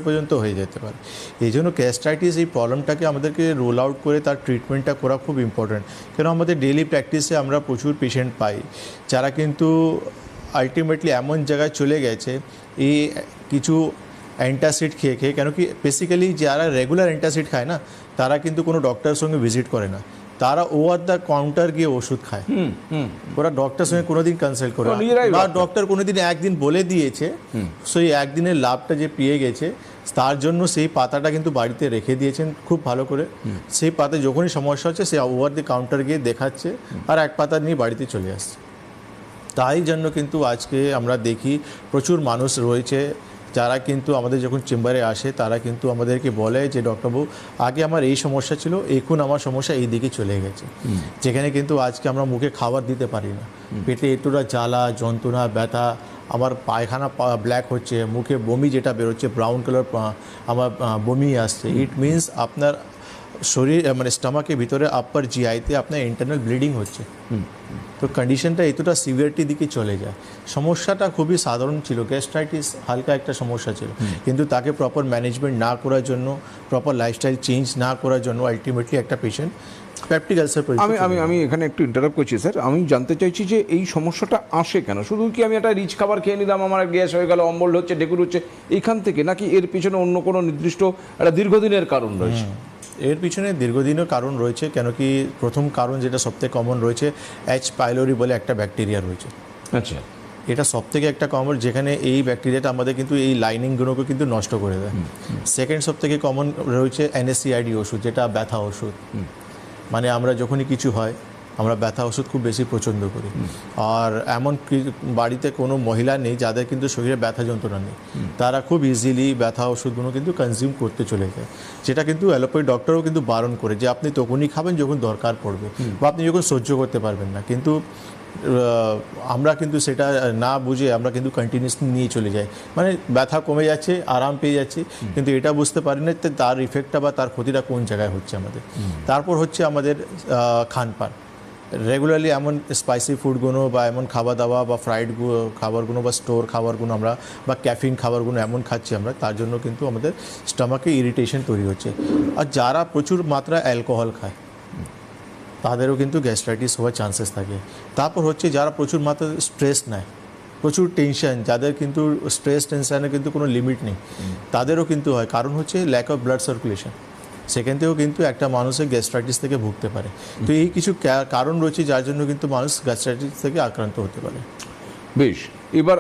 পর্যন্ত হয়ে যেতে পারে। এই জন্য গ্যাস্ট্রাইটিস এই প্রবলেমটাকে আমাদেরকে রোল আউট করে তার ট্রিটমেন্টটা করা খুব ইম্পর্ট্যান্ট। কেন আমাদের ডেইলি প্র্যাকটিসে আমরা প্রচুর পেশেন্ট পাই যারা কিন্তু আলটিমেটলি এমন জায়গায় চলে গেছে এই কিছু অ্যান্টাসিড খেয়ে খেয়ে, কেন কি বেসিক্যালি যারা রেগুলার অ্যান্টাসিড খায় না তারা কিন্তু কোনো ডক্টরের সঙ্গে ভিজিট করে না, তারা ওভার দ্য কাউন্টার গিয়ে ওষুধ খায়। ওরা ডক্টরের সঙ্গে কোনোদিন কনসাল্ট করে বা ডক্টর কোনোদিন একদিন বলে দিয়েছে, সেই একদিনের লাভটা যে পেয়ে গেছে তার জন্য সেই পাতাটা কিন্তু বাড়িতে রেখে দিয়েছেন খুব ভালো করে। সেই পাতা যখনই সমস্যা হচ্ছে সে ওভার দ্য কাউন্টার গিয়ে দেখাচ্ছে আর এক পাতা নিয়ে বাড়িতে চলে আসছে। তাই জন্য কিন্তু আজকে আমরা দেখি প্রচুর মানুষ রয়েছে যারা কিন্তু আমাদের যখন চেম্বারে আসে তারা কিন্তু আমাদেরকে বলে যে ডক্টরবাবু আগে আমার এই সমস্যা ছিল, এখন আমার সমস্যা এই দিকে চলে গেছে। যেখানে কিন্তু আজকে আমরা মুখে খাবার দিতে পারি না, পেটে এতটা জ্বালা যন্ত্রণা ব্যথা, আমার পায়খানা ব্ল্যাক হচ্ছে, মুখে বমি যেটা বেরোচ্ছে ব্রাউন কালার আমার বমি আসছে, ইট মিনস আপনার শরীর মানে স্টমাকের ভিতরে আপার জিআইতে আপনার ইন্টারনাল ব্লিডিং হচ্ছে। তো কন্ডিশনটা এতটা সিভিয়ারিটির দিকে চলে যায়। সমস্যাটা খুবই সাধারণ ছিল, গ্যাস্ট্রাইটিস হালকা একটা সমস্যা ছিল, কিন্তু তাকে প্রপার ম্যানেজমেন্ট না করার জন্য, প্রপার লাইফস্টাইল চেঞ্জ না করার জন্য আলটিমেটলি একটা পেশেন্ট পেপটিক আলসার। আমি এখানে একটু ইন্টারাপ্ট করছি স্যার, আমি জানতে চাইছি যে এই সমস্যাটা আসে কেন? শুধু কি আমি একটা রিচ খাবার খেয়ে নিলাম আমার গ্যাস হয়ে গেল, অম্বল হচ্ছে, ডেকুর হচ্ছে, এইখান থেকে, নাকি এর পিছনে অন্য কোনো নির্দিষ্ট একটা দীর্ঘদিনের কারণ রয়েছে? এর পিছনে দীর্ঘদিনের কারণ রয়েছে। কেন কি প্রথম কারণ যেটা সবথেকে কমন রয়েছে, এইচ পাইলোরি বলে একটা ব্যাকটেরিয়া রয়েছে। আচ্ছা, এটা সবথেকে একটা কমন, যেখানে এই ব্যাকটেরিয়াটা আমাদের কিন্তু এই লাইনিংগুলোকে কিন্তু নষ্ট করে দেয়। সেকেন্ড সবথেকে কমন রয়েছে এনএসিআইডি ওষুধ, যেটা ব্যথা ওষুধ। মানে আমরা যখনই কিছু হয় আমরা ব্যথা ওষুধ খুব বেশি পছন্দ করি। আর এমন বাড়িতে কোনো মহিলা নেই যাদের কিন্তু শরীরে ব্যথা যন্ত্রণা নেই, তারা খুব ইজিলি ব্যথা ওষুধগুলো কিন্তু কনজিউম করতে চলে যায়, যেটা কিন্তু অ্যালোপ্যাথি ডক্টরও কিন্তু বারণ করে যে আপনি তখনই খাবেন যখন দরকার পড়বে বা আপনি যখন সহ্য করতে পারবেন না। কিন্তু আমরা কিন্তু সেটা না বুঝে আমরা কিন্তু কন্টিনিউসলি নিয়ে চলে যাই, মানে ব্যথা কমে যাচ্ছে, আরাম পেয়ে যাচ্ছি, কিন্তু এটা বুঝতে পারি না তার ইফেক্টটা বা তার ক্ষতিটা কোন জায়গায় হচ্ছে আমাদের। তারপর হচ্ছে আমাদের খানপান, রেগুলারলি এমন স্পাইসি ফুডগুলো বা এমন খাওয়া দাওয়া বা ফ্রাইড খাবারগুলো বা স্টোর খাবারগুলো আমরা বা ক্যাফিন খাবারগুলো এমন খাচ্ছি আমরা, তার জন্য কিন্তু আমাদের স্টমাকে ইরিটেশন তৈরি হচ্ছে। আর যারা প্রচুর মাত্রা অ্যালকোহল খায় তাদেরও কিন্তু গ্যাস্ট্রাইটিস হওয়ার চান্সেস থাকে। তারপর হচ্ছে যারা প্রচুর মাত্রায় স্ট্রেস নেয়, প্রচুর টেনশন, যাদের কিন্তু স্ট্রেস টেনশনের কিন্তু কোনো লিমিট নেই, তাদেরও কিন্তু হয়। কারণ হচ্ছে ল্যাক অফ ব্লাড সার্কুলেশন, সেখান থেকেও কিন্তু একটা মানুষের গ্যাস্ট্রাইটিস থেকে ভুগতে পারে। তো এই কিছু কারণ রয়েছে যার জন্য কিন্তু মানুষ গ্যাস্ট্রাইটিস থেকে আক্রান্ত হতে পারে। বেশ, এবার